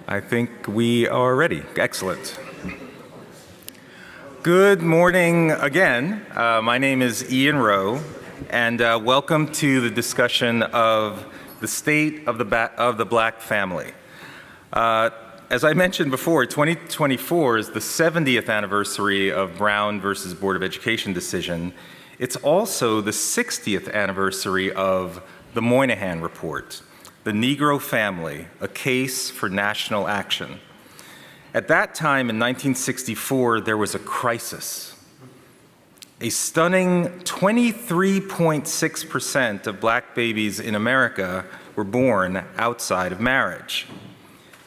I think we are ready. Excellent. Good morning again. My name is Ian Rowe, and welcome to the discussion of the state of the Black family. As I mentioned before, 2024 is the 70th anniversary of Brown versus Board of Education decision. It's also the 60th anniversary of the Moynihan Report, The Negro Family, a Case for National Action. At that time in 1964, there was a crisis. A stunning 23.6% of Black babies in America were born outside of marriage.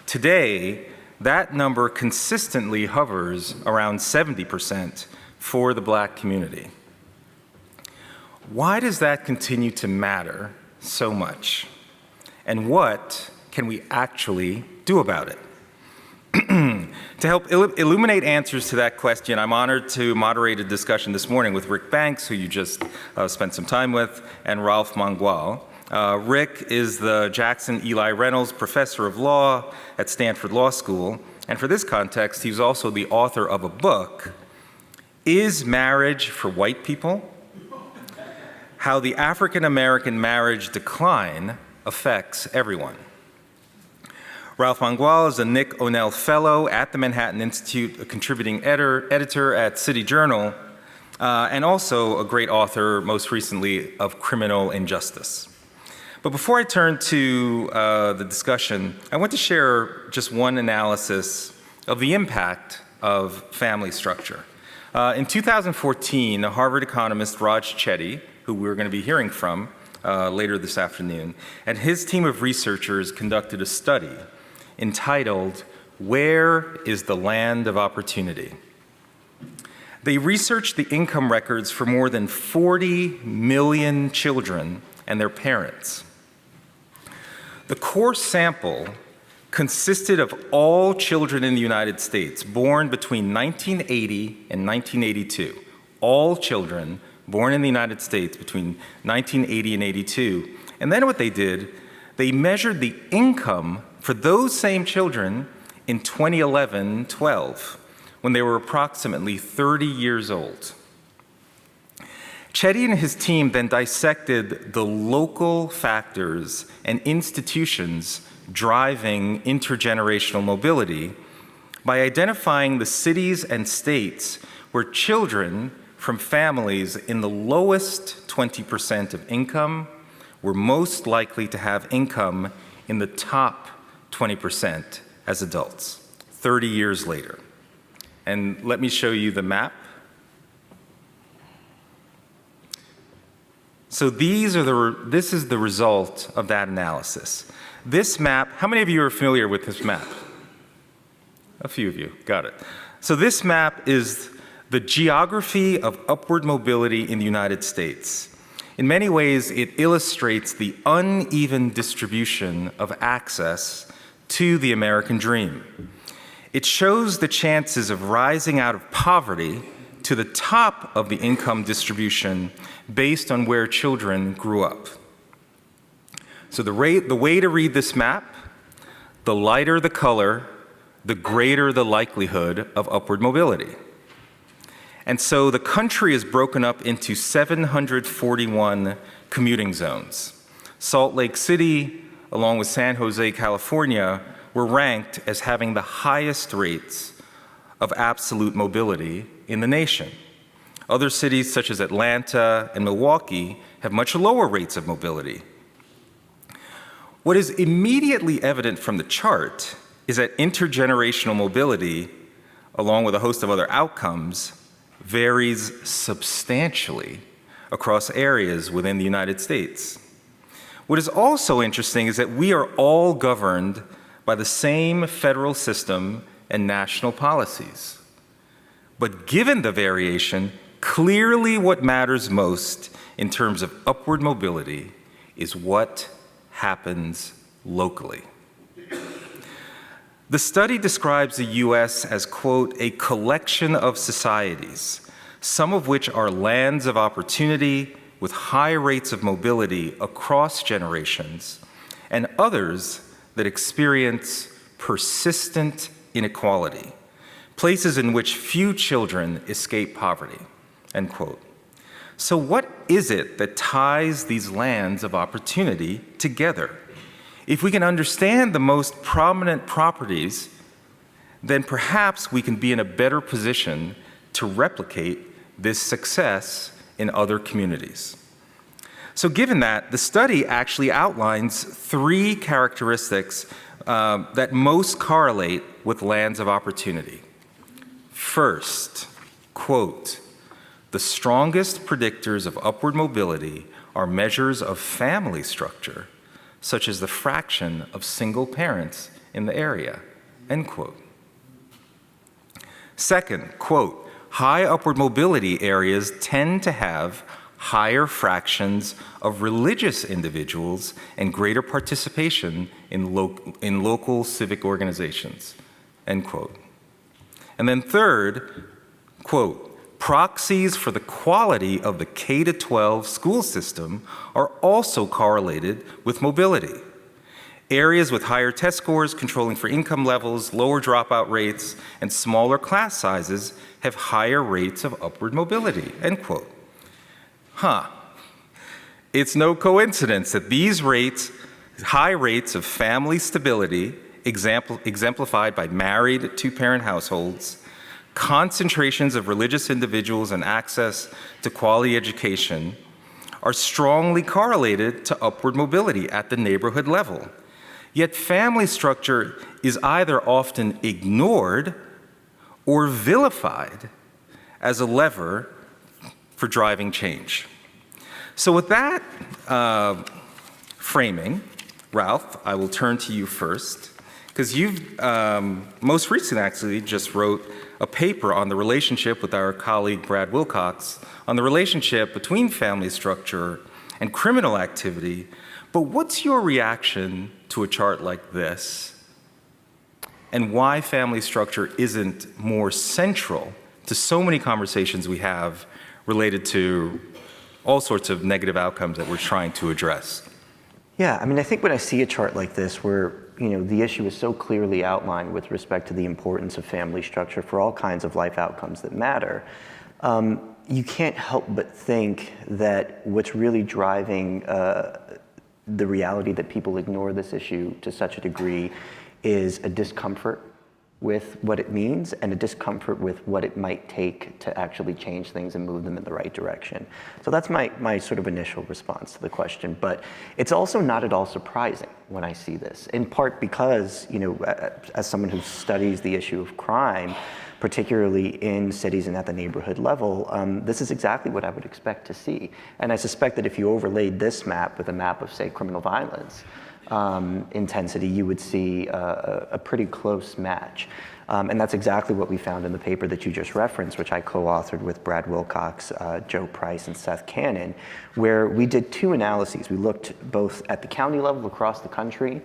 Today, that number consistently hovers around 70% for the Black community. Why does that continue to matter so much? And what can we actually do about it? To help illuminate answers to that question, I'm honored to moderate a discussion this morning with Rick Banks, who you just spent some time with, and Ralph Mangual. Rick is the Jackson Eli Reynolds Professor of Law at Stanford Law School, and for this context, he's also the author of a book, Is Marriage for White People? How the African-American Marriage Decline Affects Everyone. Ralph Mangual is a Nick O'Neill Fellow at the Manhattan Institute, a contributing editor at City Journal, and also a great author, most recently, of Criminal Injustice. But before I turn to the discussion, I want to share just one analysis of the impact of family structure. In 2014, Harvard economist Raj Chetty, who we're going to be hearing from later this afternoon, and his team of researchers conducted a study entitled, Where is the Land of Opportunity? They researched the income records for more than 40 million children and their parents. The core sample consisted of all children in the United States born between 1980 and 1982. All children born in the United States between 1980 and 82. And then what they did, they measured the income for those same children in 2011-12, when they were approximately 30 years old. Chetty and his team then dissected the local factors and institutions driving intergenerational mobility by identifying the cities and states where children from families in the lowest 20% of income were most likely to have income in the top 20% as adults, 30 years later. And let me show you the map. So this is the result of that analysis. This map, how many of you are familiar with this map? A few of you, got it. So this map is the geography of upward mobility in the United States. In many ways, it illustrates the uneven distribution of access to the American dream. It shows the chances of rising out of poverty to the top of the income distribution based on where children grew up. So the way to read this map, the lighter the color, the greater the likelihood of upward mobility. And so the country is broken up into 741 commuting zones. Salt Lake City, along with San Jose, California, were ranked as having the highest rates of absolute mobility in the nation. Other cities such as Atlanta and Milwaukee have much lower rates of mobility. What is immediately evident from the chart is that intergenerational mobility, along with a host of other outcomes, varies substantially across areas within the United States. What is also interesting is that we are all governed by the same federal system and national policies. But given the variation, clearly what matters most in terms of upward mobility is what happens locally. The study describes the U.S. as, quote, a collection of societies, some of which are lands of opportunity with high rates of mobility across generations, and others that experience persistent inequality, places in which few children escape poverty, end quote. So what is it that ties these lands of opportunity together? If we can understand the most prominent properties, then perhaps we can be in a better position to replicate this success in other communities. So given that, the study actually outlines 3 characteristics that most correlate with lands of opportunity. First, quote, "The strongest predictors of upward mobility are measures of family structure, such as the fraction of single parents in the area," end quote. Second, quote, "High upward mobility areas tend to have higher fractions of religious individuals and greater participation in local civic organizations," end quote. And then third, quote, "Proxies for the quality of the K-12 school system are also correlated with mobility. Areas with higher test scores, controlling for income levels, lower dropout rates, and smaller class sizes have higher rates of upward mobility," end quote. It's no coincidence that these rates, high rates of family stability, exemplified by married 2-parent households, concentrations of religious individuals and access to quality education, are strongly correlated to upward mobility at the neighborhood level. Yet family structure is either often ignored or vilified as a lever for driving change. So with that framing, Ralph, I will turn to you first, because you've most recently actually just wrote a paper on the relationship with our colleague Brad Wilcox on the relationship between family structure and criminal activity. But what's your reaction to a chart like this, and why family structure isn't more central to so many conversations we have related to all sorts of negative outcomes that we're trying to address? Yeah, I mean, I think when I see a chart like this where, the issue is so clearly outlined with respect to the importance of family structure for all kinds of life outcomes that matter, you can't help but think that what's really driving the reality that people ignore this issue to such a degree is a discomfort with what it means and a discomfort with what it might take to actually change things and move them in the right direction. So that's my sort of initial response to the question. But it's also not at all surprising when I see this, in part because, as someone who studies the issue of crime, particularly in cities and at the neighborhood level, this is exactly what I would expect to see. And I suspect that if you overlaid this map with a map of, say, criminal violence intensity, you would see a pretty close match. And that's exactly what we found in the paper that you just referenced, which I co-authored with Brad Wilcox, Joe Price, and Seth Cannon, where we did 2 analyses. We looked both at the county level across the country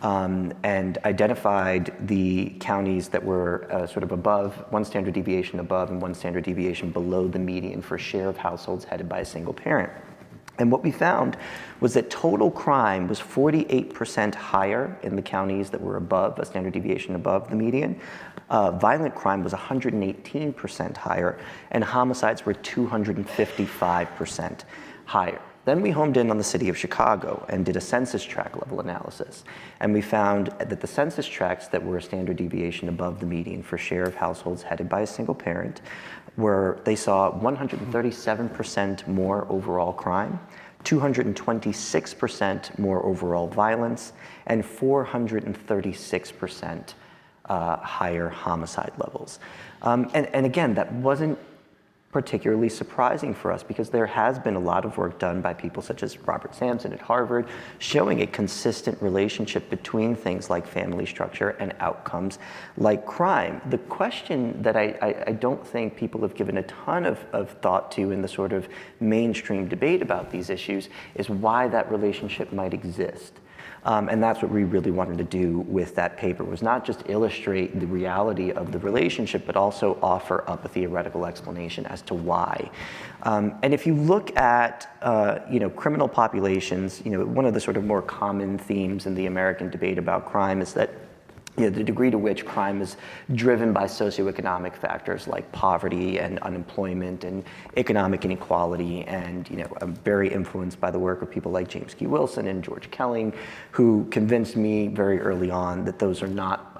and identified the counties that were sort of above, 1 standard deviation above and 1 standard deviation below the median for share of households headed by a single parent. And what we found was that total crime was 48% higher in the counties that were above, a standard deviation above the median. Violent crime was 118% higher, and homicides were 255% higher. Then we homed in on the city of Chicago and did a census tract level analysis. And we found that the census tracts that were a standard deviation above the median for share of households headed by a single parent they saw 137% more overall crime, 226% more overall violence, and 436% higher homicide levels. And again, that wasn't particularly surprising for us because there has been a lot of work done by people such as Robert Sampson at Harvard showing a consistent relationship between things like family structure and outcomes like crime. The question that I don't think people have given a ton of thought to in the sort of mainstream debate about these issues is why that relationship might exist. And that's what we really wanted to do with that paper, was not just illustrate the reality of the relationship, but also offer up a theoretical explanation as to why. And if you look at criminal populations, one of the sort of more common themes in the American debate about crime is that the degree to which crime is driven by socioeconomic factors like poverty and unemployment and economic inequality, and I'm very influenced by the work of people like James Key Wilson and George Kelling, who convinced me very early on that those are not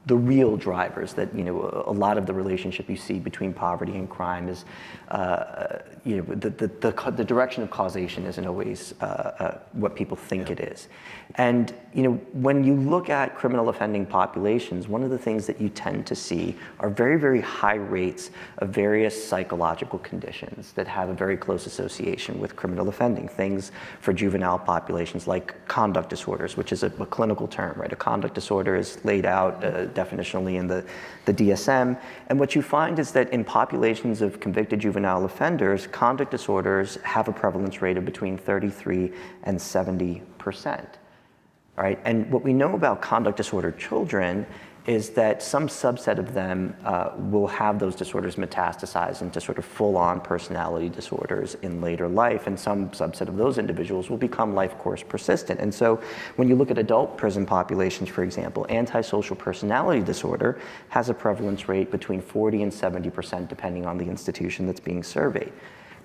the real drivers, that a lot of the relationship you see between poverty and crime is the direction of causation isn't always what people think it is. And when you look at criminal offending populations, one of the things that you tend to see are very, very high rates of various psychological conditions that have a very close association with criminal offending. Things for juvenile populations like conduct disorders, which is a clinical term, right? A conduct disorder is laid out definitionally in the DSM. And what you find is that in populations of convicted juvenile offenders, conduct disorders have a prevalence rate of between 33 and 70%. Right? And what we know about conduct disorder children is that some subset of them will have those disorders metastasize into sort of full-on personality disorders in later life, and some subset of those individuals will become life course persistent. And so when you look at adult prison populations, for example, antisocial personality disorder has a prevalence rate between 40 and 70% depending on the institution that's being surveyed.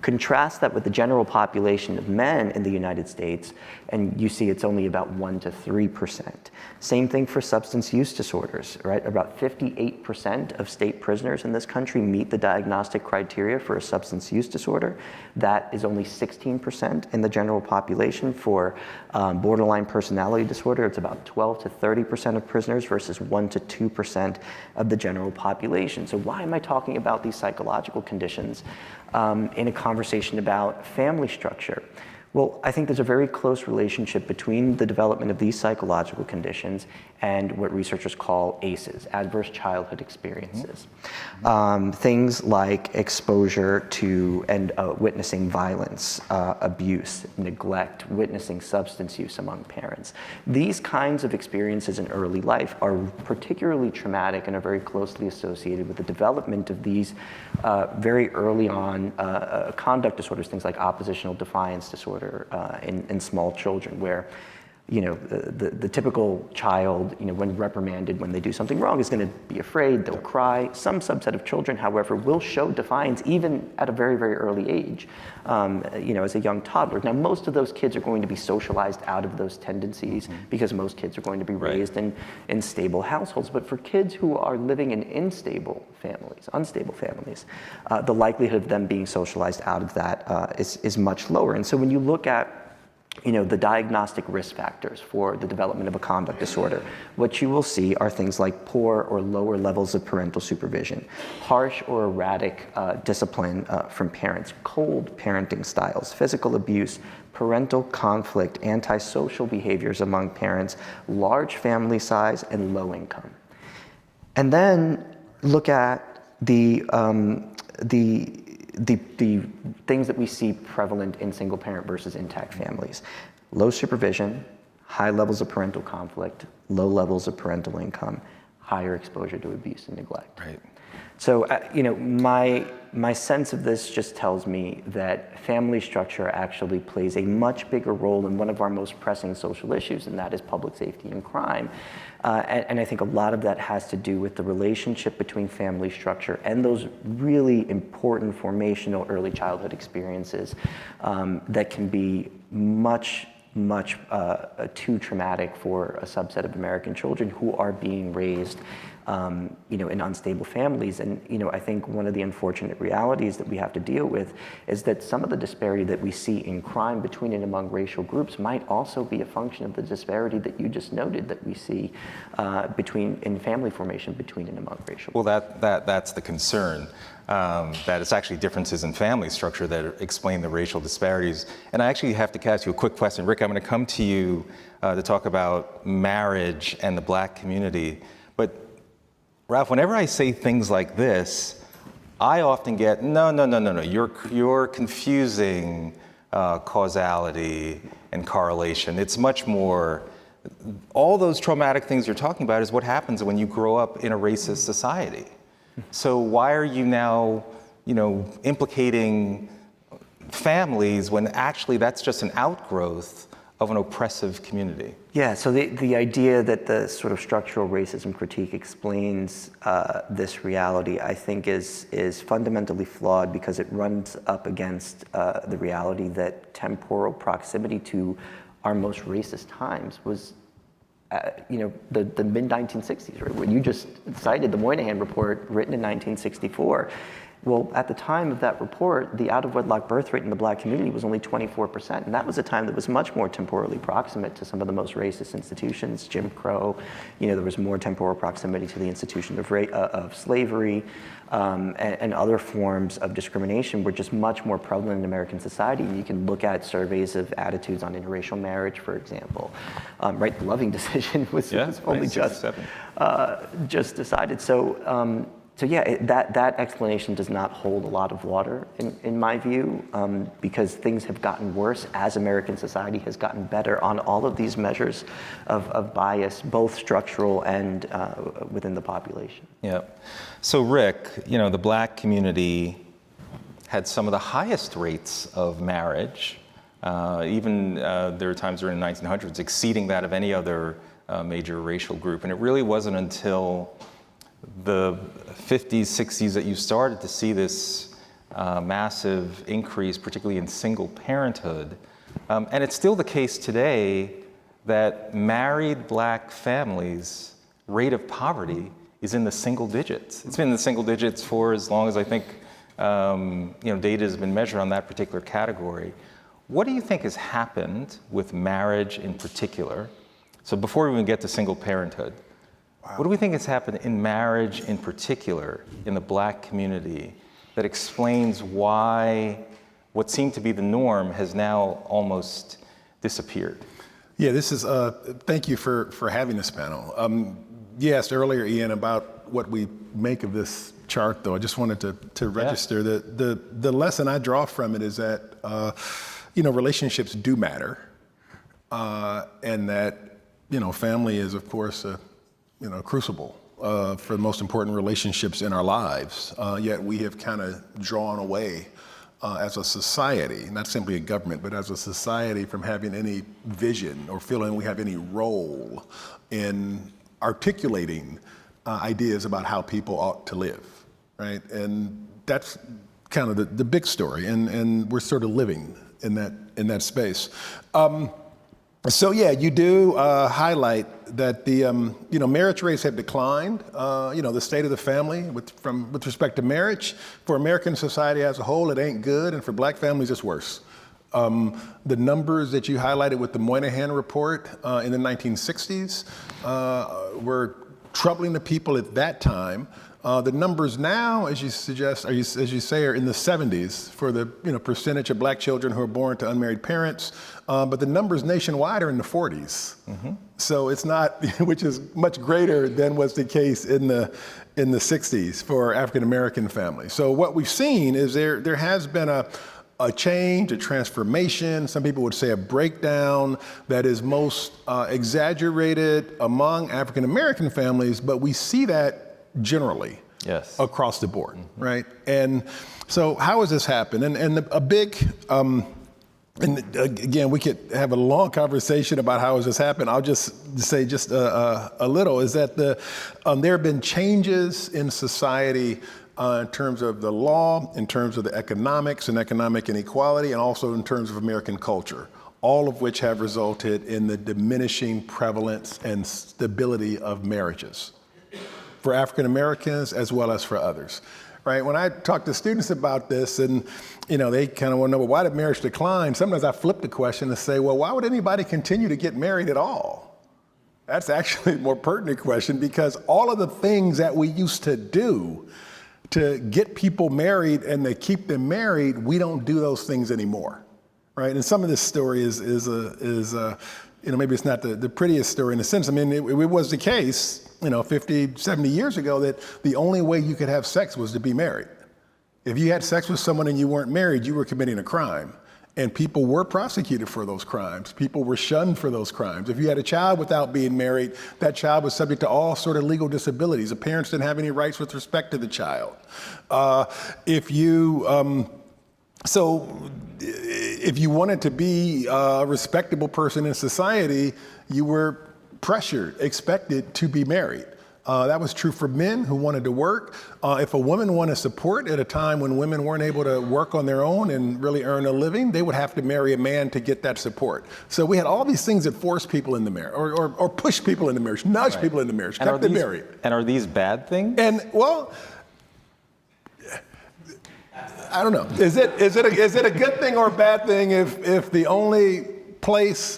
Contrast that with the general population of men in the United States, and you see it's only about 1 to 3%. Same thing for substance use disorders, right? About 58% of state prisoners in this country meet the diagnostic criteria for a substance use disorder. That is only 16% in the general population. For borderline personality disorder, it's about 12 to 30% of prisoners versus 1 to 2% of the general population. So why am I talking about these psychological conditions in a conversation about family structure? Well, I think there's a very close relationship between the development of these psychological conditions and what researchers call ACEs, adverse childhood experiences. Things like exposure to and witnessing violence, abuse, neglect, witnessing substance use among parents. These kinds of experiences in early life are particularly traumatic and are very closely associated with the development of these very early on conduct disorders, things like oppositional defiance disorder in small children, where the typical child, when reprimanded when they do something wrong, is going to be afraid, they'll cry. Some subset of children, however, will show defiance even at a very, very early age, as a young toddler. Now, most of those kids are going to be socialized out of those tendencies because most kids are going to be raised in stable households. But for kids who are living in unstable families, the likelihood of them being socialized out of that is much lower. And so when you look at the diagnostic risk factors for the development of a conduct disorder, what you will see are things like poor or lower levels of parental supervision, harsh or erratic discipline from parents, cold parenting styles, physical abuse, parental conflict, antisocial behaviors among parents, large family size, and low income. And then look at the things that we see prevalent in single parent versus intact families. Low supervision, high levels of parental conflict, low levels of parental income, higher exposure to abuse and neglect. Right. So, my sense of this just tells me that family structure actually plays a much bigger role in one of our most pressing social issues, and that is public safety and crime. And I think a lot of that has to do with the relationship between family structure and those really important formational early childhood experiences that can be much too traumatic for a subset of American children who are being raised in unstable families. And I think one of the unfortunate realities that we have to deal with is that some of the disparity that we see in crime between and among racial groups might also be a function of the disparity that you just noted that we see in family formation between and among racial groups. Well, that's the concern, that it's actually differences in family structure that explain the racial disparities. And I actually have to ask you a quick question. Rick, I'm going to come to you to talk about marriage and the Black community. But Ralph, whenever I say things like this, I often get, no, you're confusing causality and correlation. It's much more, all those traumatic things you're talking about is what happens when you grow up in a racist society. So why are you now, implicating families when actually that's just an outgrowth of an oppressive community. Yeah, so the idea that the sort of structural racism critique explains this reality, I think is fundamentally flawed because it runs up against the reality that temporal proximity to our most racist times was the mid-1960s, right? When you just cited the Moynihan Report written in 1964. Well, at the time of that report, the out-of-wedlock birth rate in the black community was only 24%, and that was a time that was much more temporally proximate to some of the most racist institutions, Jim Crow. There was more temporal proximity to the institution of slavery, and other forms of discrimination were just much more prevalent in American society. You can look at surveys of attitudes on interracial marriage, for example. Right, the Loving decision was only just decided. So yeah, that explanation does not hold a lot of water in my view, because things have gotten worse as American society has gotten better on all of these measures of bias, both structural and within the population. Yeah. So Rick, the black community had some of the highest rates of marriage, even there were times during the 1900s exceeding that of any other major racial group. And it really wasn't until the 50s, 60s that you started to see this massive increase, particularly in single parenthood. And it's still the case today that married black families' rate of poverty is in the single digits. It's been in the single digits for as long as I think data has been measured on that particular category. What do you think has happened with marriage in particular? So before we even get to single parenthood, what do we think has happened in marriage in particular in the black community that explains why what seemed to be the norm has now almost disappeared? Yeah, this is, thank you for having this panel. You asked earlier, Ian, about what we make of this chart, though. I just wanted to register that the lesson I draw from it is that, relationships do matter, and that, family is, of course, a crucible for the most important relationships in our lives. Yet we have kind of drawn away as a society, not simply a government, but as a society from having any vision or feeling we have any role in articulating ideas about how people ought to live, right? And that's kind of the big story, and we're sort of living in that space. So yeah, you do highlight that the marriage rates have declined. The state of the family with respect to marriage for American society as a whole, it ain't good, and for black families, it's worse. The numbers that you highlighted with the Moynihan Report in the 1960s were troubling to people at that time. The numbers now, as you suggest, as you say, are in the 70s for the percentage of black children who are born to unmarried parents, but the numbers nationwide are in the 40s. Mm-hmm. So it's not, which is much greater than was the case in the 60s for African American families. So what we've seen is there has been a change, a transformation, some people would say a breakdown that is most exaggerated among African American families, but we see that generally across the board, mm-hmm. right? And so how has this happened? And a big, and again, we could have a long conversation about how has this happened. I'll just say just a little, is that there have been changes in society in terms of the law, in terms of the economics and economic inequality, and also in terms of American culture, all of which have resulted in the diminishing prevalence and stability of marriages for African Americans as well as for others, right? When I talk to students about this and, they kind of want to know, well, why did marriage decline? Sometimes I flip the question and say, well, why would anybody continue to get married at all? That's actually a more pertinent question, because all of the things that we used to do to get people married and to keep them married, we don't do those things anymore, right? And some of this story is maybe it's not the prettiest story in a sense. I mean, it was the case 50, 70 years ago that the only way you could have sex was to be married. If you had sex with someone and you weren't married, you were committing a crime. And people were prosecuted for those crimes. People were shunned for those crimes. If you had a child without being married, that child was subject to all sort of legal disabilities. The parents didn't have any rights with respect to the child. If you So if you wanted to be a respectable person in society, you were pressured, expected to be married. That was true for men who wanted to work. If a woman wanted support at a time when women weren't able to work on their own and really earn a living, they would have to marry a man to get that support. So we had all these things that forced people into marriage, or pushed people into marriage, nudged people into marriage, kept them married. And are these bad things? And well, I don't know. Is it a good thing or a bad thing if the only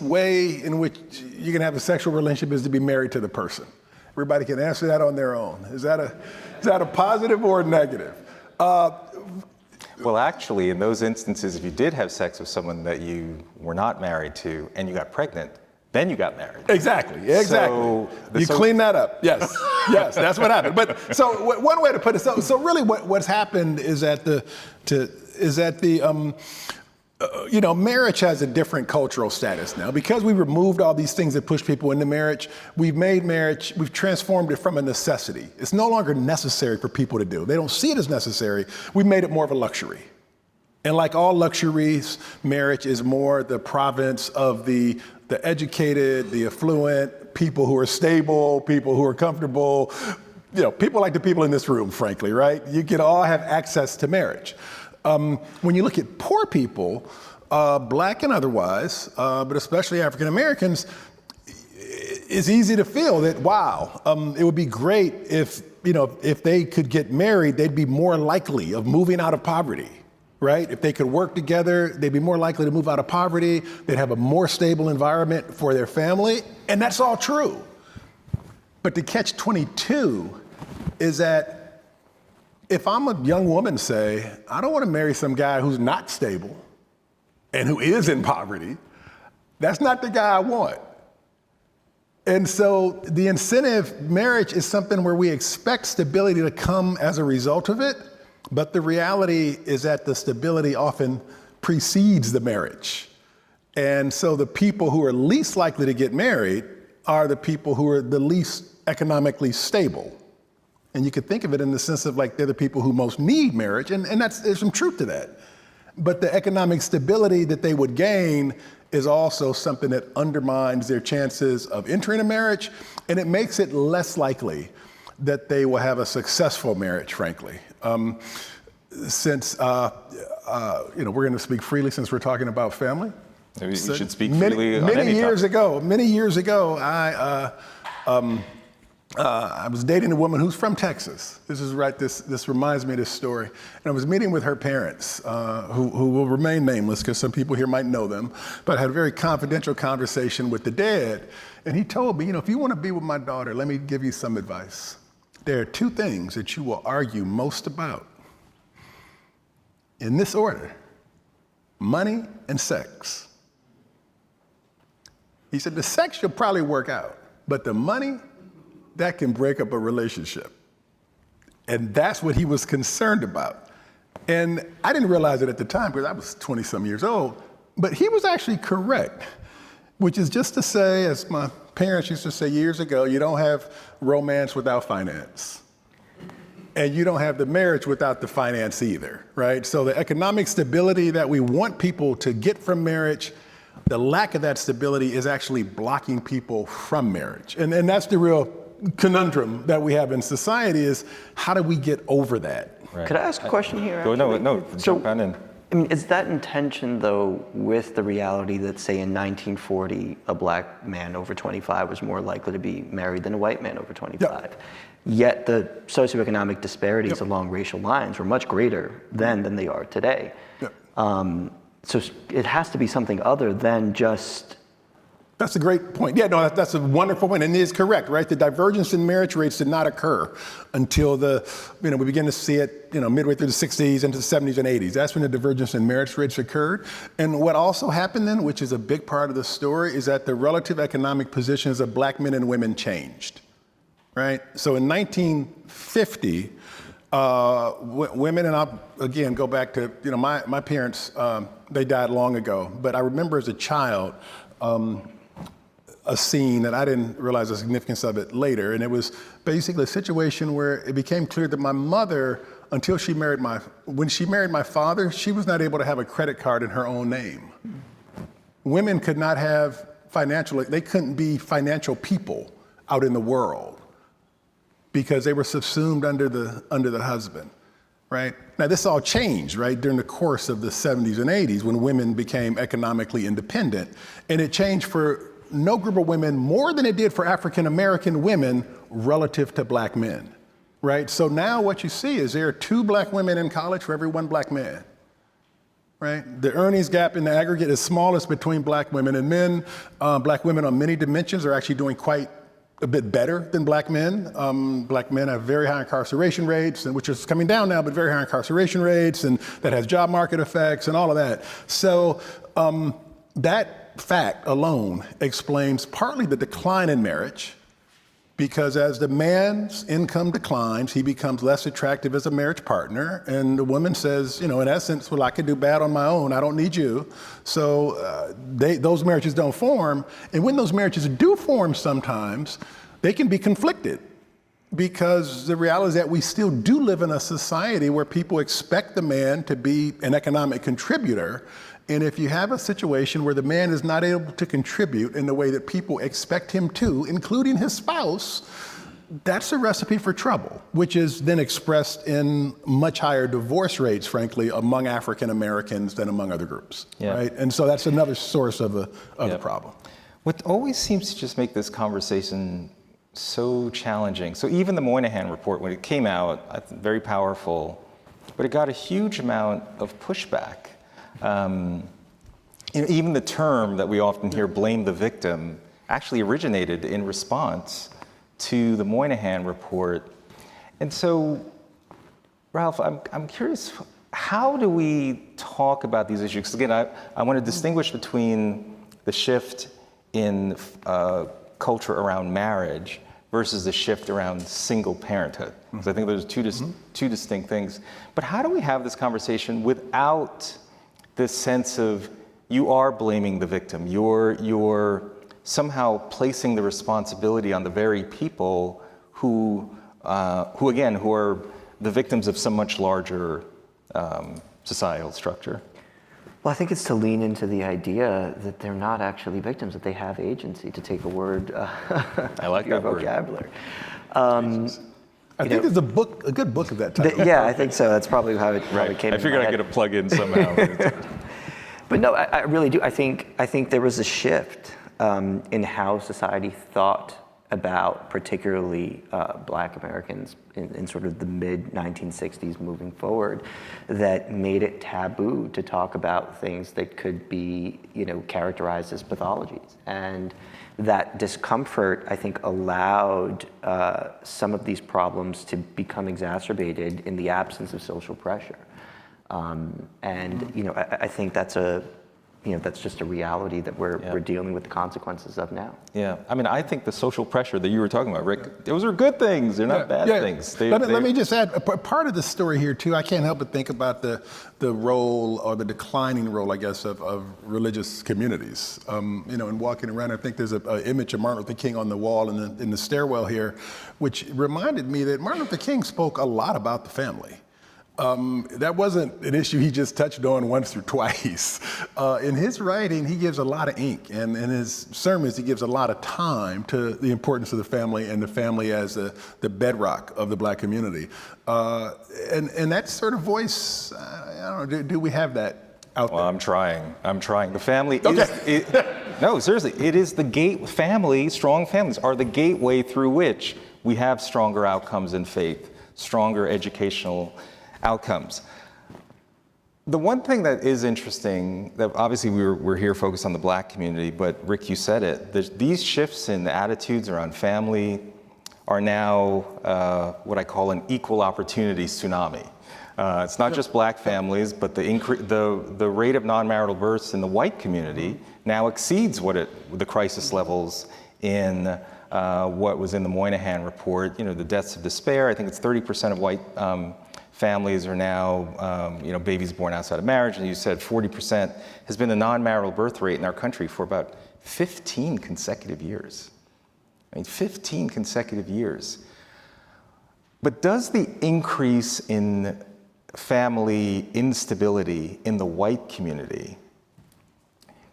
way in which you can have a sexual relationship is to be married to the person? Everybody can answer that on their own. Is that a positive or a negative? Well, actually, in those instances, if you did have sex with someone that you were not married to and you got pregnant, then you got married. Exactly. So you clean that up. Yes, yes, that's what happened. But so one way to put it, so really what's happened is that marriage has a different cultural status now. Because we removed all these things that push people into marriage, we've transformed it from a necessity. It's no longer necessary for people to do. They don't see it as necessary. We made it more of a luxury. And like all luxuries, marriage is more the province of the educated, the affluent, people who are stable, people who are comfortable, people like the people in this room, frankly, right? You can all have access to marriage. When you look at poor people, black and otherwise, but especially African Americans, it's easy to feel that, wow, it would be great if they could get married, they'd be more likely of moving out of poverty, right? If they could work together, they'd be more likely to move out of poverty, they'd have a more stable environment for their family, and that's all true. But the catch-22 is that if I'm a young woman, say, I don't want to marry some guy who's not stable and who is in poverty, that's not the guy I want. And so the incentive marriage is something where we expect stability to come as a result of it, but the reality is that the stability often precedes the marriage. And so the people who are least likely to get married are the people who are the least economically stable. And you could think of it in the sense of like they're the people who most need marriage, and there's some truth to that. But the economic stability that they would gain is also something that undermines their chances of entering a marriage, and it makes it less likely that they will have a successful marriage, frankly. Since we're going to speak freely since we're talking about family. Maybe you should speak freely on many any years topic. Many years ago, I was dating a woman who's from Texas. This reminds me of this story. And I was meeting with her parents, who will remain nameless because some people here might know them, but I had a very confidential conversation with the dad. And he told me, if you want to be with my daughter, let me give you some advice. There are two things that you will argue most about. In this order: money and sex. He said, the sex you'll probably work out, but the money, that can break up a relationship. And that's what he was concerned about. And I didn't realize it at the time because I was 20-some years old, but he was actually correct, which is just to say, as my parents used to say years ago, you don't have romance without finance. And you don't have the marriage without the finance either, right? So the economic stability that we want people to get from marriage, the lack of that stability is actually blocking people from marriage. And that's the real conundrum that we have in society is how do we get over that? Right. Could I ask a question here? No, jump on in. I mean, is that in tension, though, with the reality that, say, in 1940, a black man over 25 was more likely to be married than a white man over 25? Yep. Yet the socioeconomic disparities along racial lines were much greater then than they are today. Yep. So it has to be something other than just... That's a great point. Yeah, no, that's a wonderful point, and it is correct, right? The divergence in marriage rates did not occur until we begin to see it, midway through the 60s into the 70s and 80s. That's when the divergence in marriage rates occurred. And what also happened then, which is a big part of the story, is that the relative economic positions of black men and women changed, right? So in 1950, women, and I'll again go back to, my parents, they died long ago, but I remember as a child, a scene that I didn't realize the significance of it later. And it was basically a situation where it became clear that my mother until when she married my father, she was not able to have a credit card in her own name. Women could not have they couldn't be financial people out in the world because they were subsumed under the husband, right? Now this all changed, right, during the course of the 70s and 80s when women became economically independent. And it changed for no group of women more than it did for African American women relative to black men, right? So now what you see is there are 2 black women in college for every 1 black man. Right? The earnings gap in the aggregate is smallest between black women and men. Black women on many dimensions are actually doing quite a bit better than black men. Black men have very high incarceration rates, which is coming down now, but very high incarceration rates, and that has job market effects and all of that. So that fact alone explains partly the decline in marriage, because as the man's income declines, he becomes less attractive as a marriage partner. And the woman says, in essence, well, I can do bad on my own. I don't need you. So those marriages don't form. And when those marriages do form sometimes, they can be conflicted. Because the reality is that we still do live in a society where people expect the man to be an economic contributor. And if you have a situation where the man is not able to contribute in the way that people expect him to, including his spouse, that's a recipe for trouble, which is then expressed in much higher divorce rates, frankly, among African Americans than among other groups, right? And so that's another source of the problem. What always seems to just make this conversation so challenging, so even the Moynihan report, when it came out, very powerful, but it got a huge amount of pushback. Even the term that we often hear, blame the victim, actually originated in response to the Moynihan report. And so, Ralph, I'm curious, how do we talk about these issues? 'Cause again, I want to distinguish between the shift in culture around marriage versus the shift around single parenthood. Because I think those are two distinct things. But how do we have this conversation without this sense of you are blaming the victim, you're somehow placing the responsibility on the very people who are the victims of some much larger societal structure? Well, I think it's to lean into the idea that they're not actually victims, that they have agency, to take a word I like your that word. vocabulary. I think there's a good book of that title. Yeah, I think so. That's probably how it came. I figured I'd get a plug in somehow. But no, I really do. I think there was a shift in how society thought about particularly Black Americans in sort of the mid-1960s moving forward, that made it taboo to talk about things that could be, characterized as pathologies. And that discomfort, I think, allowed some of these problems to become exacerbated in the absence of social pressure. I think that's that's just a reality that we're dealing with the consequences of now. Yeah, I think the social pressure that you were talking about, Rick, those are good things. They're not bad things. Let me just add, part of the story here too, I can't help but think about the role, or the declining role, I guess, of religious communities. And walking around, I think there's an image of Martin Luther King on the wall in the stairwell here, which reminded me that Martin Luther King spoke a lot about the family. That wasn't an issue he just touched on once or twice. In his writing, he gives a lot of ink, and in his sermons, he gives a lot of time to the importance of the family and the family as the bedrock of the Black community. And that sort of voice, I don't know, do we have that out there? Well, I'm trying. The family is, no, seriously, it is strong families are the gateway through which we have stronger outcomes in faith, stronger educational outcomes. The one thing that is interesting, that obviously we're here focused on the Black community, but Rick, you said it, these shifts in the attitudes around family are now what I call an equal opportunity tsunami. It's not just Black families, but the rate of non-marital births in the white community now exceeds the crisis levels in what was in the Moynihan report. The deaths of despair, I think it's 30% of white families are now, babies born outside of marriage, and you said 40% has been the non-marital birth rate in our country for about 15 consecutive years. 15 consecutive years. But does the increase in family instability in the white community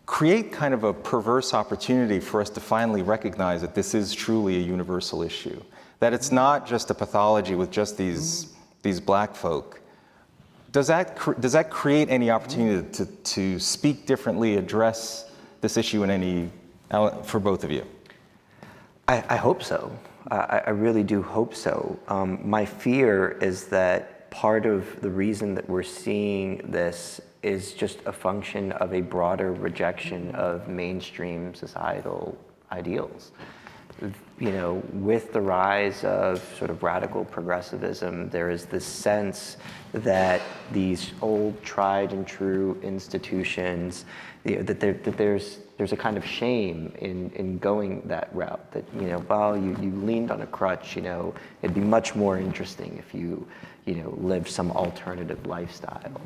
create kind of a perverse opportunity for us to finally recognize that this is truly a universal issue? That it's not just a pathology with just these black folk? Does that create any opportunity to speak differently, address this issue in any, for both of you? I hope so. I really do hope so. My fear is that part of the reason that we're seeing this is just a function of a broader rejection of mainstream societal ideals. You know, with the rise of sort of radical progressivism, there is this sense that these old, tried and true institutions, that there's a kind of shame in going that route. That, you know, well, you leaned on a crutch. You know, it'd be much more interesting if you lived some alternative lifestyle.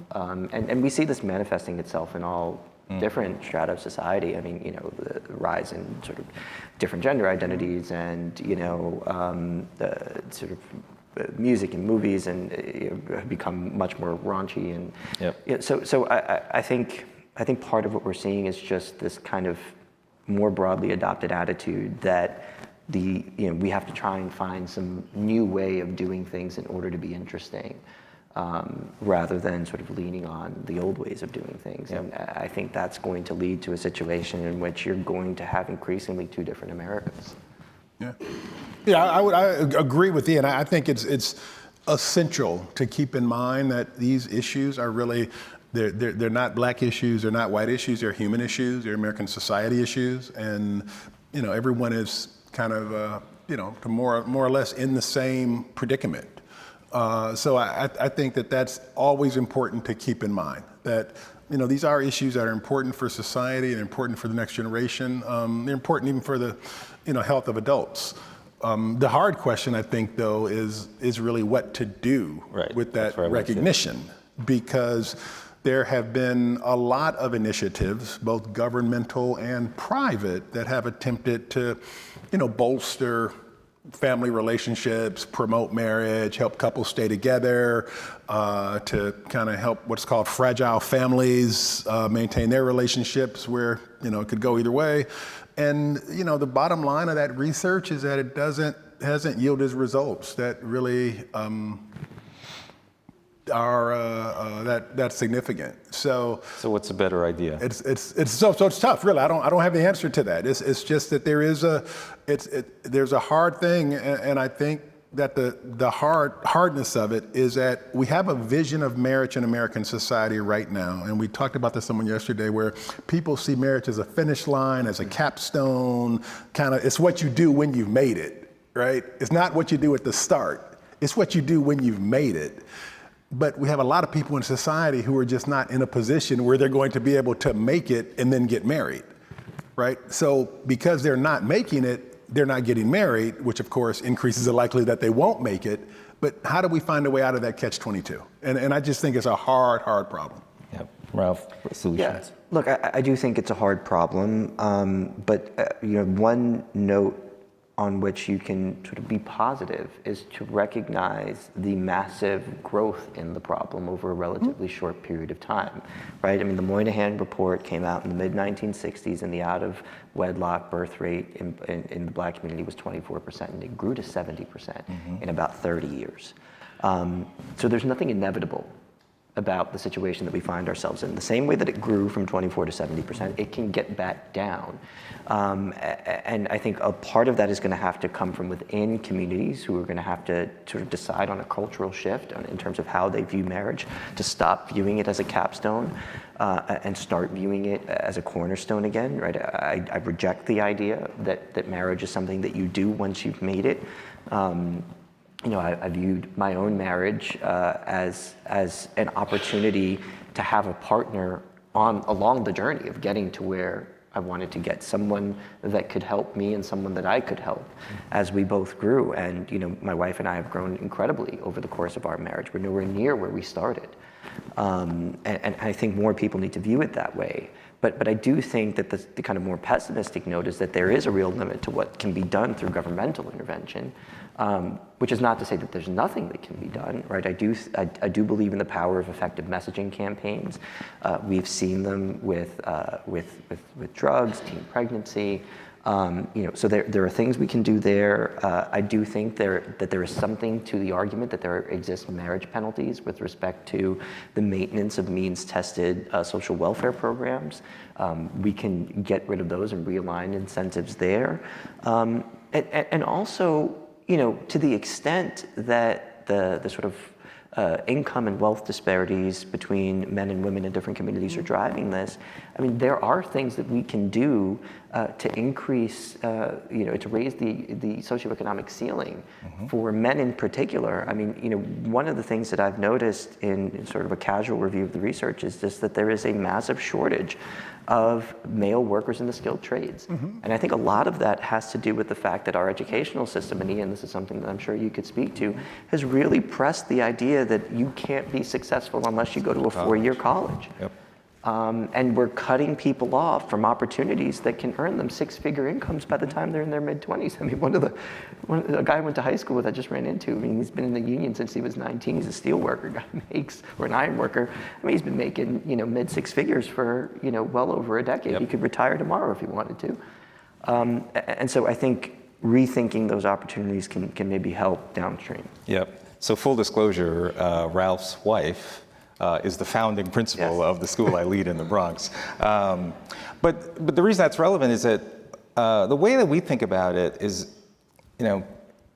And we see this manifesting itself in all different strata of society. I mean, you know, the rise in sort of different gender identities, and the sort of music and movies, and have become much more raunchy. And yep. So I think part of what we're seeing is just this kind of more broadly adopted attitude that we have to try and find some new way of doing things in order to be interesting. Rather than sort of leaning on the old ways of doing things. Yeah. And I think that's going to lead to a situation in which you're going to have increasingly two different Americas. Yeah, I agree with Ian. I think it's essential to keep in mind that these issues are really, they're not black issues, they're not white issues, they're human issues, they're American society issues, and everyone is kind of more or less in the same predicament. So I think that that's always important to keep in mind, that these are issues that are important for society and important for the next generation. They're important even for the health of adults. The hard question, I think, though, is really what to do with that recognition, because there have been a lot of initiatives, both governmental and private, that have attempted to bolster family relationships, promote marriage, help couples stay together, to kind of help what's called fragile families maintain their relationships where it could go either way. And the bottom line of that research is that it hasn't yielded results that really are that significant. So what's a better idea? It's tough, really. I don't have the answer to that. It's just that there's a hard thing, and I think that the hardness of it is that we have a vision of marriage in American society right now, and we talked about this someone yesterday, where people see marriage as a finish line, as a capstone, it's what you do when you've made it, right? It's not what you do at the start. It's what you do when you've made it. But we have a lot of people in society who are just not in a position where they're going to be able to make it and then get married, right? So because they're not making it, they're not getting married, which of course increases the likelihood that they won't make it. But how do we find a way out of that catch-22? And I just think it's a hard problem. Yeah, Ralph, solutions? Yeah. Look, I do think it's a hard problem, but one note on which you can sort of be positive is to recognize the massive growth in the problem over a relatively short period of time, right? I mean, the Moynihan report came out in the mid-1960s, and the out-of-wedlock birth rate in the black community was 24%, and it grew to 70% in about 30 years. So there's nothing inevitable about the situation that we find ourselves in. The same way that it grew from 24 to 70%, it can get back down. And I think a part of that is going to have to come from within communities, who are going to have to sort of decide on a cultural shift in terms of how they view marriage, to stop viewing it as a capstone and start viewing it as a cornerstone again, right? I reject the idea that marriage is something that you do once you've made it. I viewed my own marriage as an opportunity to have a partner along the journey of getting to where I wanted to get, someone that could help me and someone that I could help as we both grew. And my wife and I have grown incredibly over the course of our marriage. We're nowhere near where we started. And I think more people need to view it that way. But I do think that the kind of more pessimistic note is that there is a real limit to what can be done through governmental intervention, which is not to say that there's nothing that can be done, right? I do believe in the power of effective messaging campaigns. We've seen them with drugs, teen pregnancy. So there are things we can do there. I do think that there is something to the argument that there exist marriage penalties with respect to the maintenance of means-tested social welfare programs. We can get rid of those and realign incentives there. And also, to the extent that the sort of income and wealth disparities between men and women in different communities are driving this. I mean, there are things that we can do to increase, to raise the socioeconomic ceiling for men in particular. I mean, one of the things that I've noticed in sort of a casual review of the research is just that there is a massive shortage of male workers in the skilled trades. And I think a lot of that has to do with the fact that our educational system, and Ian, this is something that I'm sure you could speak to, has really pressed the idea that you can't be successful unless you go to a four-year college. Yep. And we're cutting people off from opportunities that can earn them six-figure incomes by the time they're in their mid-20s. I mean, a guy I went to high school with, I just ran into, I mean, he's been in the union since he was 19. He's a steel worker, guy makes, or an iron worker. I mean, he's been making, mid-six figures for, well over a decade. Yep. He could retire tomorrow if he wanted to. And so I think rethinking those opportunities can maybe help downstream. Yep. So full disclosure, Ralph's wife is the founding principal of the school I lead in the Bronx. But the reason that's relevant is that the way that we think about it is,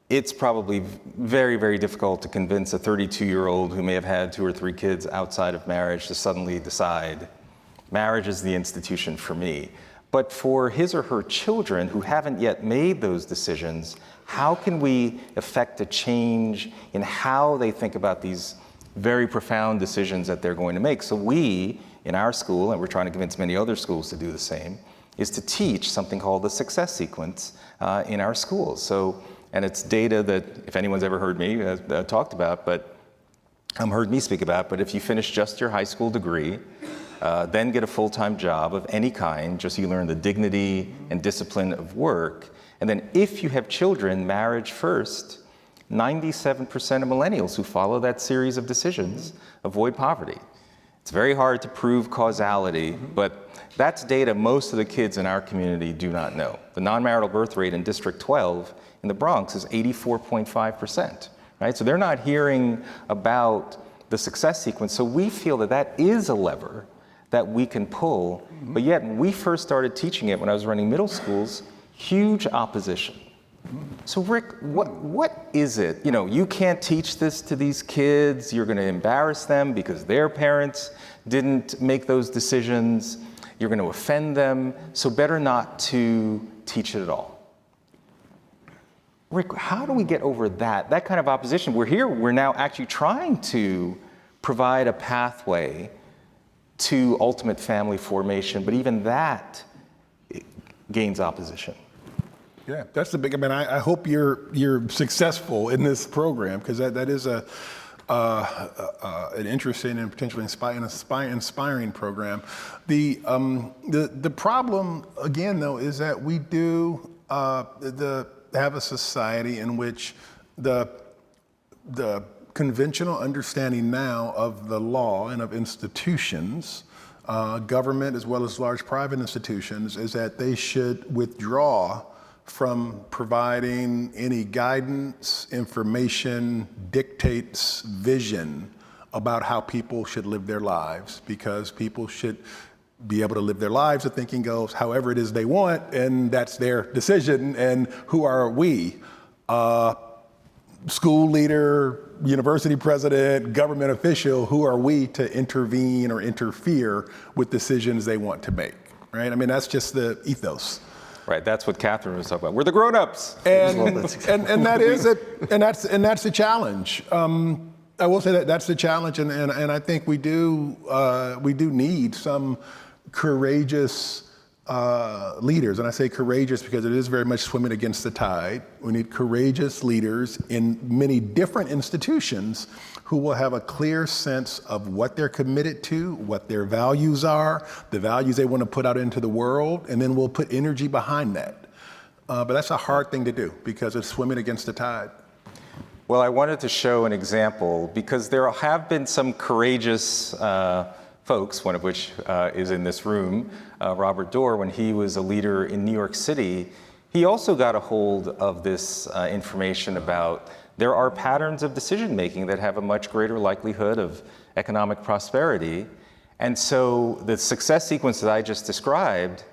it's probably very, very difficult to convince a 32-year-old who may have had 2 or 3 kids outside of marriage to suddenly decide marriage is the institution for me. But for his or her children who haven't yet made those decisions, how can we effect a change in how they think about these very profound decisions that they're going to make? So we, in our school, and we're trying to convince many other schools to do the same, is to teach something called the success sequence in our schools. So, and it's data that, if anyone's ever heard me talked about, but heard me speak about, but if you finish just your high school degree, then get a full-time job of any kind, just so you learn the dignity and discipline of work, and then if you have children, marriage first, 97% of millennials who follow that series of decisions avoid poverty. It's very hard to prove causality, but that's data most of the kids in our community do not know. The non-marital birth rate in District 12 in the Bronx is 84.5%, right? So they're not hearing about the success sequence. So we feel that that is a lever that we can pull, but yet when we first started teaching it when I was running middle schools, huge opposition. So Rick, what is it? You can't teach this to these kids. You're going to embarrass them because their parents didn't make those decisions. You're going to offend them. So better not to teach it at all. Rick, how do we get over that kind of opposition? We're now actually trying to provide a pathway to ultimate family formation, but even that gains opposition. Yeah, that's the big. I mean, I hope you're successful in this program, because that is an interesting and potentially inspiring program. The problem again, though, is that we do have a society in which the conventional understanding now of the law and of institutions, government as well as large private institutions, is that they should withdraw from providing any guidance, information, dictates, vision about how people should live their lives, because people should be able to live their lives, the thinking goes, however it is they want, and that's their decision. And who are we? School leader, university president, government official, who are we to intervene or interfere with decisions they want to make, right? I mean, that's just the ethos. Right, that's what Catherine was talking about. We're the grown-ups. And that is it, and that's the challenge. I will say that that's the challenge, and I think we do need some courageous leaders, and I say courageous because it is very much swimming against the tide. We need courageous leaders in many different institutions who will have a clear sense of what they're committed to, what their values are, the values they want to put out into the world, and then we'll put energy behind that. But that's a hard thing to do because it's swimming against the tide. Well, I wanted to show an example because there have been some courageous folks, one of which is in this room, Robert Doar, when he was a leader in New York City. He also got a hold of this information about there are patterns of decision-making that have a much greater likelihood of economic prosperity. And so the success sequence that I just described,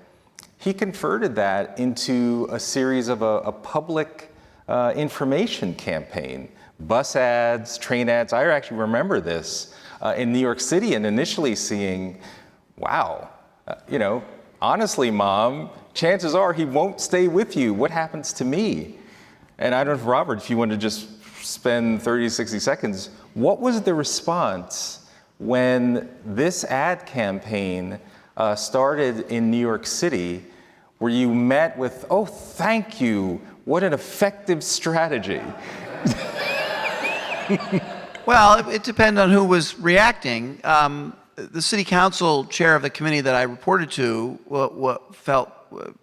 he converted that into a series of a public information campaign, bus ads, train ads. I actually remember this in New York City and initially seeing, wow, honestly, Mom, chances are he won't stay with you. What happens to me? And I don't know, Robert, if you want to just spend 30, 60 seconds, what was the response when this ad campaign started in New York City, where you met with, oh, thank you, what an effective strategy? Well, it depended on who was reacting. The city council chair of the committee that I reported to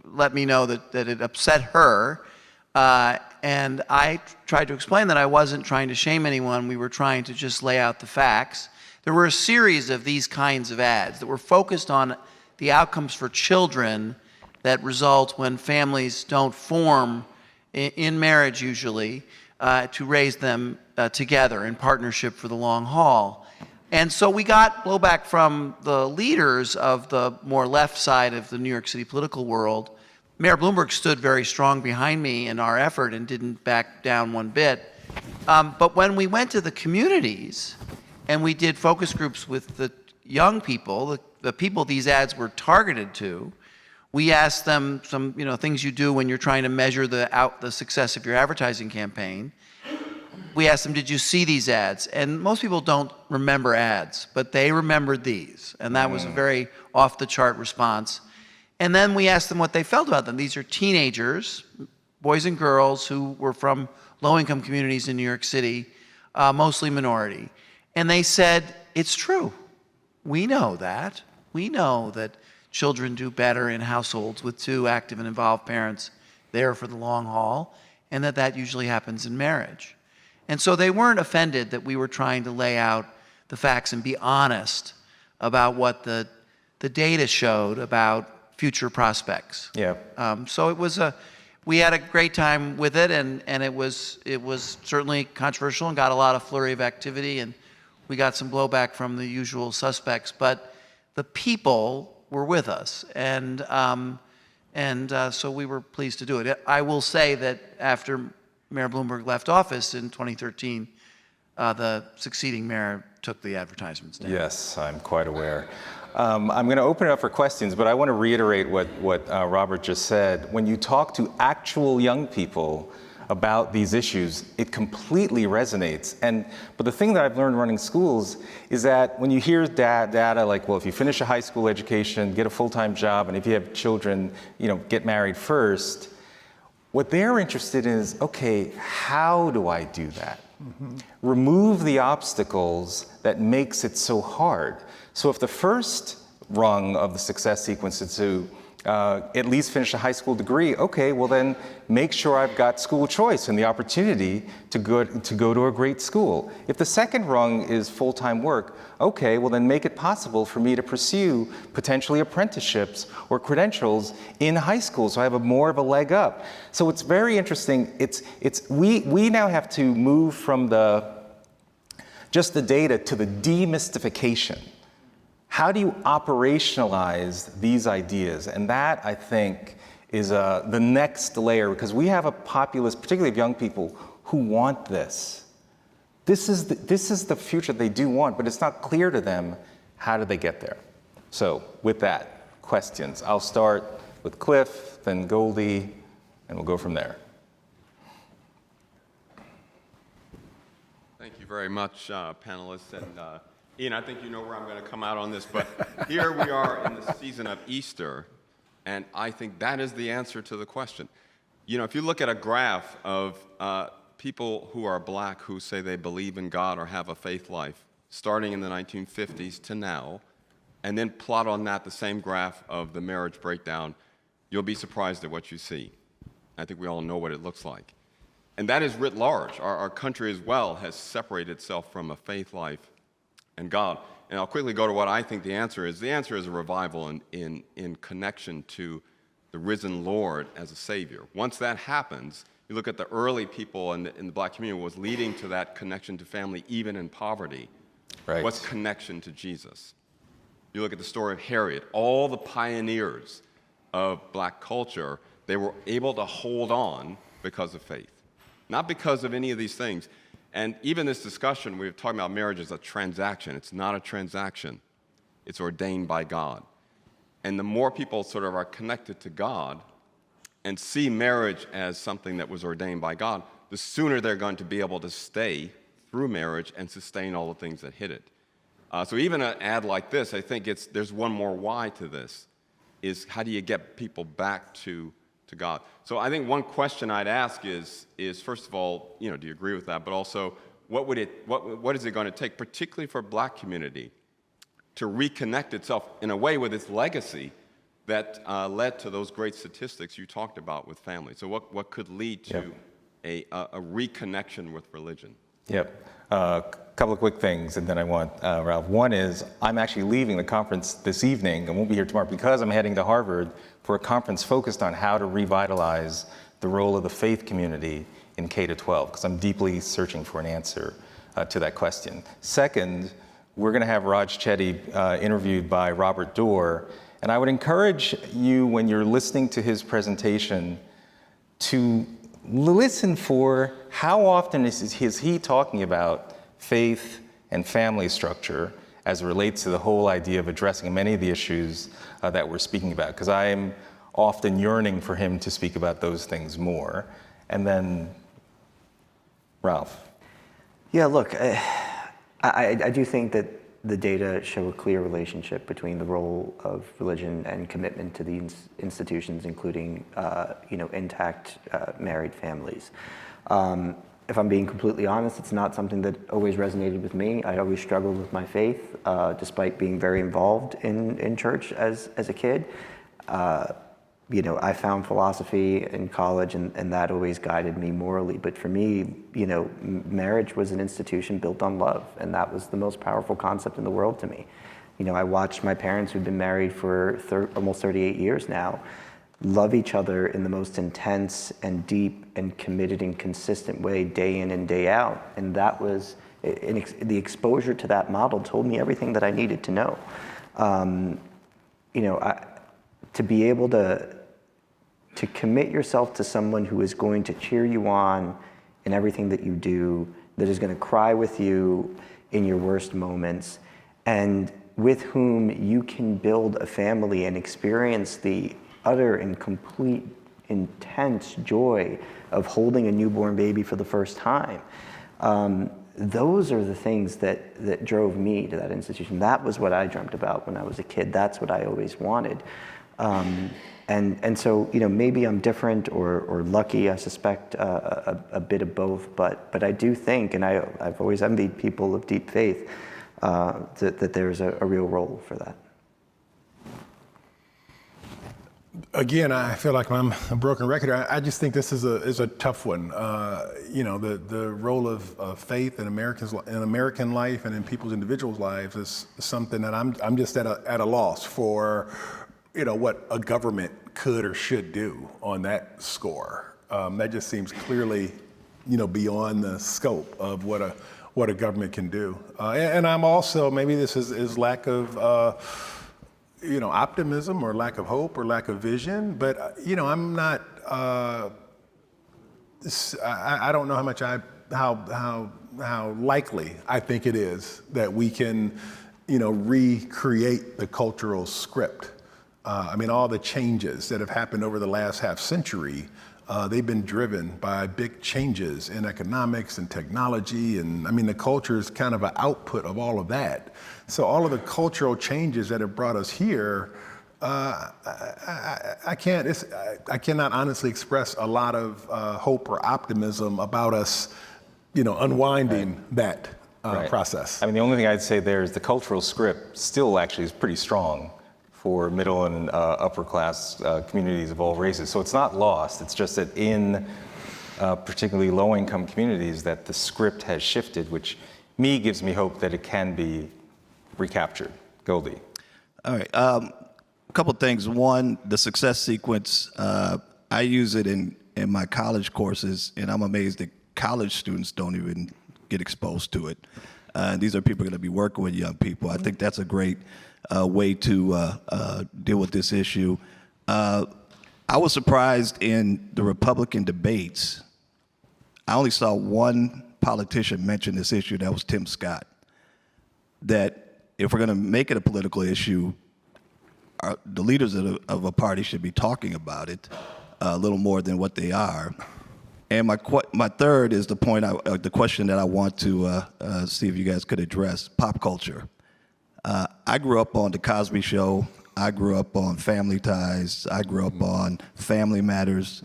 let me know that it upset her. And I tried to explain that I wasn't trying to shame anyone. We were trying to just lay out the facts. There were a series of these kinds of ads that were focused on the outcomes for children that result when families don't form in marriage usually to raise them together in partnership for the long haul. And so we got blowback from the leaders of the more left side of the New York City political world. Mayor Bloomberg stood very strong behind me in our effort and didn't back down one bit. But when we went to the communities and we did focus groups with the young people, the people these ads were targeted to, we asked them some things you do when you're trying to measure the success of your advertising campaign. We asked them, did you see these ads? And most people don't remember ads, but they remembered these. And that was a very off-the-chart response. And then we asked them what they felt about them. These are teenagers, boys and girls, who were from low-income communities in New York City, mostly minority. And they said, it's true. We know that. We know that children do better in households with two active and involved parents there for the long haul, and that usually happens in marriage. And so they weren't offended that we were trying to lay out the facts and be honest about what the data showed about future prospects. Yeah. So we had a great time with it, and it was certainly controversial and got a lot of flurry of activity, and we got some blowback from the usual suspects, but the people were with us, and so we were pleased to do it. I will say that after Mayor Bloomberg left office in 2013, the succeeding mayor took the advertisements down. Yes, I'm quite aware. I'm going to open it up for questions, but I want to reiterate what Robert just said. When you talk to actual young people about these issues, it completely resonates. But the thing that I've learned running schools is that when you hear data like, well, if you finish a high school education, get a full-time job, and if you have children, get married first, what they're interested in is, okay, how do I do that? Mm-hmm. Remove the obstacles that makes it so hard. So if the first rung of the success sequence is to at least finish a high school degree, okay, well then make sure I've got school choice and the opportunity to go to a great school. If the second rung is full-time work, okay, well then make it possible for me to pursue potentially apprenticeships or credentials in high school so I have more of a leg up. So it's very interesting. We now have to move from just the data to the demystification. How do you operationalize these ideas? And that, I think, is the next layer, because we have a populace, particularly of young people, who want this. This is the future they do want, but it's not clear to them how do they get there. So with that, questions. I'll start with Cliff, then Goldie, and we'll go from there. Thank you very much, panelists. And Ian, I think you know where I'm going to come out on this, but here we are in the season of Easter, and I think that is the answer to the question. If you look at a graph of people who are black who say they believe in God or have a faith life, starting in the 1950s to now, and then plot on that the same graph of the marriage breakdown, you'll be surprised at what you see. I think we all know what it looks like. And that is writ large. Our country as well has separated itself from a faith life and God. And I'll quickly go to what I think the answer is. The answer is a revival in connection to the risen Lord as a Savior. Once that happens, you look at the early people in the black community, was leading to that connection to family, even in poverty. Right. What's connection to Jesus? You look at the story of Harriet, all the pioneers of black culture, they were able to hold on because of faith, not because of any of these things. And even this discussion, we were talking about marriage as a transaction. It's not a transaction. It's ordained by God. And the more people sort of are connected to God and see marriage as something that was ordained by God, the sooner they're going to be able to stay through marriage and sustain all the things that hit it. So even an ad like this, I think there's one more why to this, is how do you get people back to God? So I think one question I'd ask is first of all, do you agree with that? But also, what is it going to take, particularly for a black community, to reconnect itself in a way with its legacy that led to those great statistics you talked about with family? So what could lead to a reconnection with religion? Yep. A couple of quick things, and then I want Ralph. One is I'm actually leaving the conference this evening. I won't be here tomorrow because I'm heading to Harvard for a conference focused on how to revitalize the role of the faith community in K-12, because I'm deeply searching for an answer to that question. Second, we're going to have Raj Chetty interviewed by Robert Dorr, and I would encourage you, when you're listening to his presentation, to listen for how often is he talking about faith and family structure as it relates to the whole idea of addressing many of the issues that we're speaking about, because I am often yearning for him to speak about those things more. And then, Ralph. Yeah, look, I do think that the data show a clear relationship between the role of religion and commitment to these institutions, including, intact married families. If I'm being completely honest, it's not something that always resonated with me. I always struggled with my faith, despite being very involved in church as a kid. I found philosophy in college, and that always guided me morally. But for me, marriage was an institution built on love, and that was the most powerful concept in the world to me. I watched my parents, who've been married for almost 38 years now, love each other in the most intense and deep and committed and consistent way, day in and day out. And that was, the exposure to that model told me everything that I needed to know. To be able to commit yourself to someone who is going to cheer you on in everything that you do, that is going to cry with you in your worst moments, and with whom you can build a family and experience the utter and complete intense joy of holding a newborn baby for the first time. Those are the things that drove me to that institution. That was what I dreamt about when I was a kid. That's what I always wanted. And so, maybe I'm different or lucky, I suspect a bit of both, but I do think, and I've always envied people of deep faith, that there's a real role for that. Again, I feel like I'm a broken record. I just think this is a tough one. The role of faith in American life and in people's individuals' lives is something that I'm just at a loss for, what a government could or should do on that score. That just seems clearly, beyond the scope of what a government can do. And I'm also, maybe this is lack of optimism or lack of hope or lack of vision, but I'm not. I don't know how much how likely I think it is that we can, recreate the cultural script. All the changes that have happened over the last half century, they've been driven by big changes in economics and technology, and the culture is kind of an output of all of that. So all of the cultural changes that have brought us here, I can't. I cannot honestly express a lot of hope or optimism about us, unwinding that process. I mean, the only thing I'd say there is the cultural script still actually is pretty strong for middle and upper class communities of all races. So it's not lost. It's just that in particularly low-income communities that the script has shifted, which gives me hope that it can be recaptured. Goldie. All right. A couple things. One, the success sequence. I use it in my college courses, and I'm amazed that college students don't even get exposed to it. These are people going to be working with young people. I think that's a great way to deal with this issue. I was surprised in the Republican debates. I only saw one politician mention this issue. That was Tim Scott. That if we're going to make it a political issue, the leaders of a party should be talking about it a little more than what they are. And my third is the question that I want to see if you guys could address: pop culture. I grew up on The Cosby Show. I grew up on Family Ties. I grew up on Family Matters.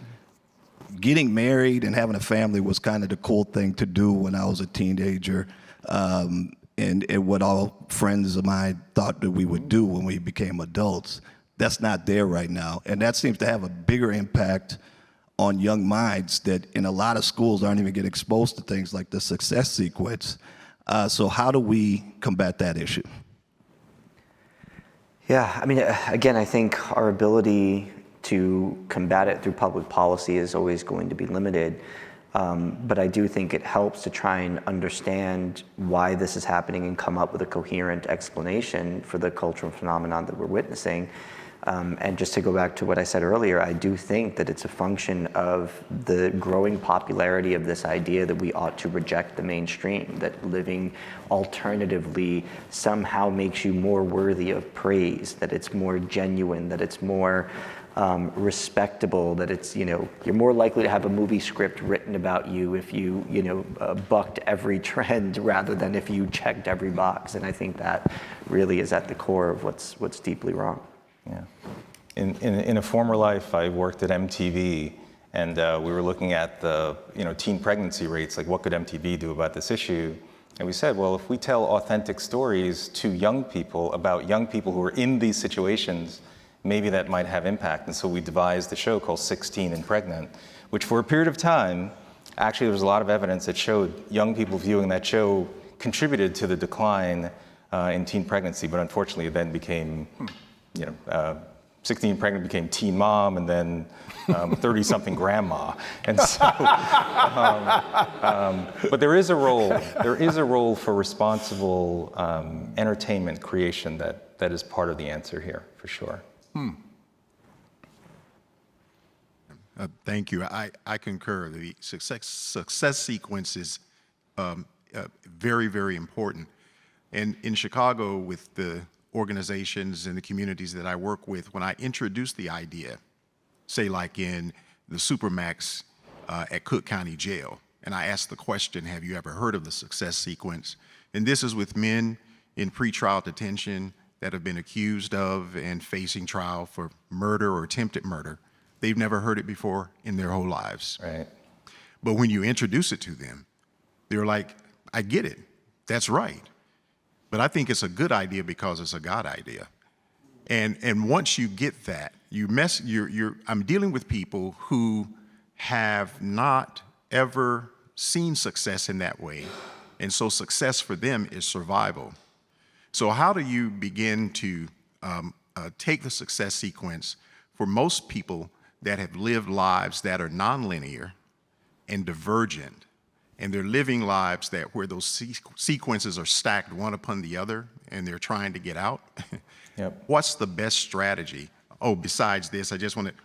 Getting married and having a family was kind of the cool thing to do when I was a teenager, and what all friends of mine thought that we would do when we became adults. That's not there right now, and that seems to have a bigger impact on young minds that in a lot of schools aren't even getting exposed to things like the success sequence. So how do we combat that issue? Yeah, I mean, again, I think our ability to combat it through public policy is always going to be limited. But I do think it helps to try and understand why this is happening and come up with a coherent explanation for the cultural phenomenon that we're witnessing. And just to go back to what I said earlier, I do think that it's a function of the growing popularity of this idea that we ought to reject the mainstream, that living alternatively somehow makes you more worthy of praise, that it's more genuine, that it's more respectable, that it's, you're more likely to have a movie script written about you if you, bucked every trend rather than if you checked every box. And I think that really is at the core of what's deeply wrong. Yeah. In a former life, I worked at MTV, and we were looking at the teen pregnancy rates, like what could MTV do about this issue? And we said, well, if we tell authentic stories to young people about young people who are in these situations, maybe that might have impact. And so we devised a show called 16 and Pregnant, which for a period of time, actually there was a lot of evidence that showed young people viewing that show contributed to the decline in teen pregnancy, but unfortunately it then became 16 pregnant became teen mom, and then 30-something grandma. And so, but there is a role for responsible entertainment creation that is part of the answer here, for sure. Thank you. I concur. The success sequence is very, very important. And in Chicago, with the organizations and the communities that I work with, when I introduce the idea, say like in the Supermax at Cook County Jail, and I ask the question, have you ever heard of the success sequence? And this is with men in pretrial detention that have been accused of and facing trial for murder or attempted murder. They've never heard it before in their whole lives. Right. But when you introduce it to them, they're like, I get it, that's right. But I think it's a good idea because it's a God idea. And once you get that, I'm dealing with people who have not ever seen success in that way. And so success for them is survival. So how do you begin to take the success sequence for most people that have lived lives that are nonlinear and divergent, and they're living lives where those sequences are stacked one upon the other, and they're trying to get out? Yep. What's the best strategy? Oh, besides this,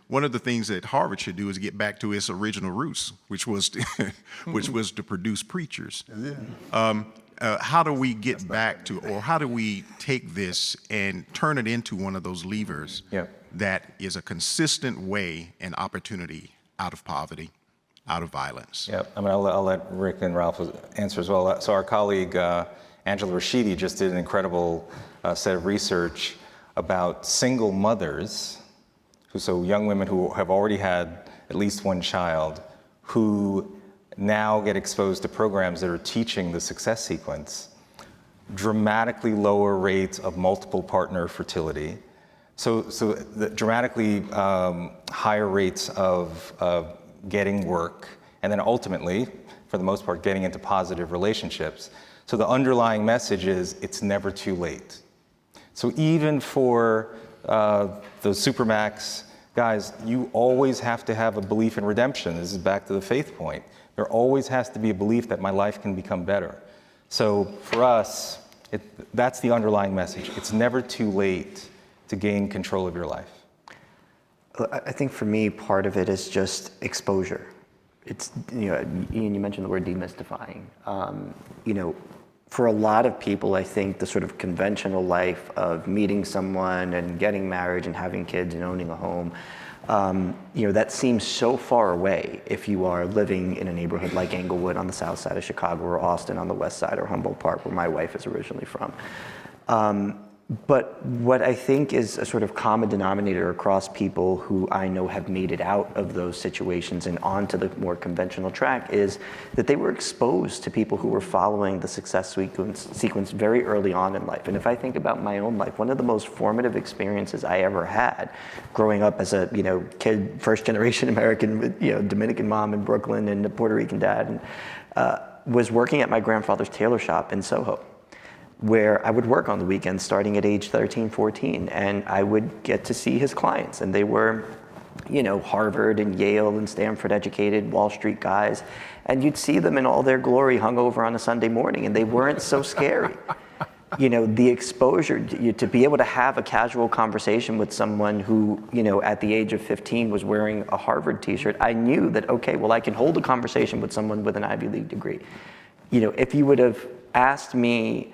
one of the things that Harvard should do is get back to its original roots, which was to produce preachers. Yeah. How do we get back to, or how do we take this and turn it into one of those levers that is a consistent way and opportunity out of poverty, out of violence? Yeah, I mean, I'll let Rick and Ralph answer as well. So our colleague, Angela Rashidi, just did an incredible set of research about single mothers, so young women who have already had at least one child, who now get exposed to programs that are teaching the success sequence, dramatically lower rates of multiple partner fertility, so the dramatically higher rates of getting work, and then ultimately, for the most part, getting into positive relationships. So the underlying message is it's never too late. So even for those Supermax guys, you always have to have a belief in redemption. This is back to the faith point. There always has to be a belief that my life can become better. So for us, that's the underlying message. It's never too late to gain control of your life. I think for me, part of it is just exposure. It's, Ian, you mentioned the word demystifying. For a lot of people, I think the sort of conventional life of meeting someone and getting married and having kids and owning a home, that seems so far away if you are living in a neighborhood like Englewood on the south side of Chicago, or Austin on the west side, or Humboldt Park, where my wife is originally from. But what I think is a sort of common denominator across people who I know have made it out of those situations and onto the more conventional track is that they were exposed to people who were following the success sequence very early on in life. And if I think about my own life, one of the most formative experiences I ever had growing up as a kid, first generation American with Dominican mom in Brooklyn and a Puerto Rican dad, was working at my grandfather's tailor shop in Soho, where I would work on the weekends starting at age 13, 14, and I would get to see his clients. And they were, Harvard and Yale and Stanford educated Wall Street guys. And you'd see them in all their glory hungover on a Sunday morning, and they weren't so scary. The exposure, to be able to have a casual conversation with someone who, at the age of 15 was wearing a Harvard t-shirt, I knew that, okay, well, I can hold a conversation with someone with an Ivy League degree. If you would have asked me,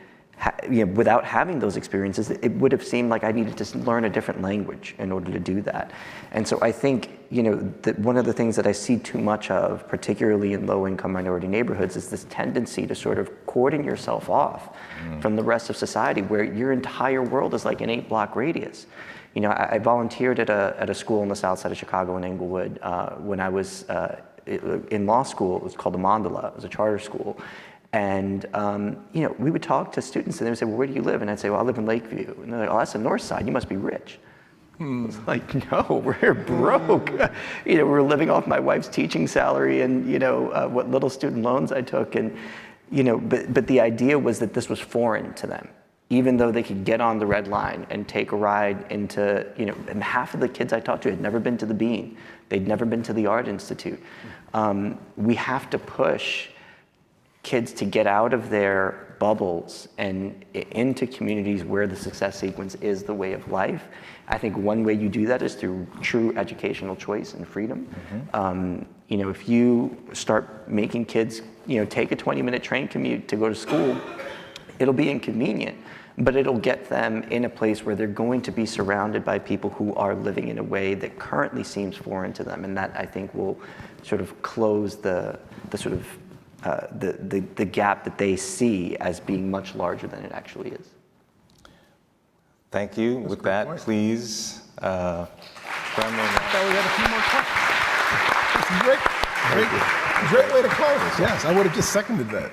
without having those experiences, it would have seemed like I needed to learn a different language in order to do that. And so I think, that one of the things that I see too much of, particularly in low-income minority neighborhoods, is this tendency to sort of cordon yourself off from the rest of society, where your entire world is like an 8-block radius. I volunteered at a school on the south side of Chicago in Englewood when I was in law school. It was called the Mandala. It was a charter school. And, we would talk to students and they would say, well, where do you live? And I'd say, well, I live in Lakeview. And they're like, oh, that's the north side. You must be rich. It's like, no, we're broke. We're living off my wife's teaching salary and, what little student loans I took. And, but the idea was that this was foreign to them, even though they could get on the red line and take a ride into, and half of the kids I talked to had never been to the Bean. They'd never been to the Art Institute. We have to push kids to get out of their bubbles and into communities where the success sequence is the way of life. I think one way you do that is through true educational choice and freedom. If you start making kids, take a 20-minute train commute to go to school, it'll be inconvenient, but it'll get them in a place where they're going to be surrounded by people who are living in a way that currently seems foreign to them. And that, I think, will sort of close the sort of the gap that they see as being much larger than it actually is. Thank you. With that, point. please. I thought we had a few more questions. That's great way to close. Yes, I would have just seconded that.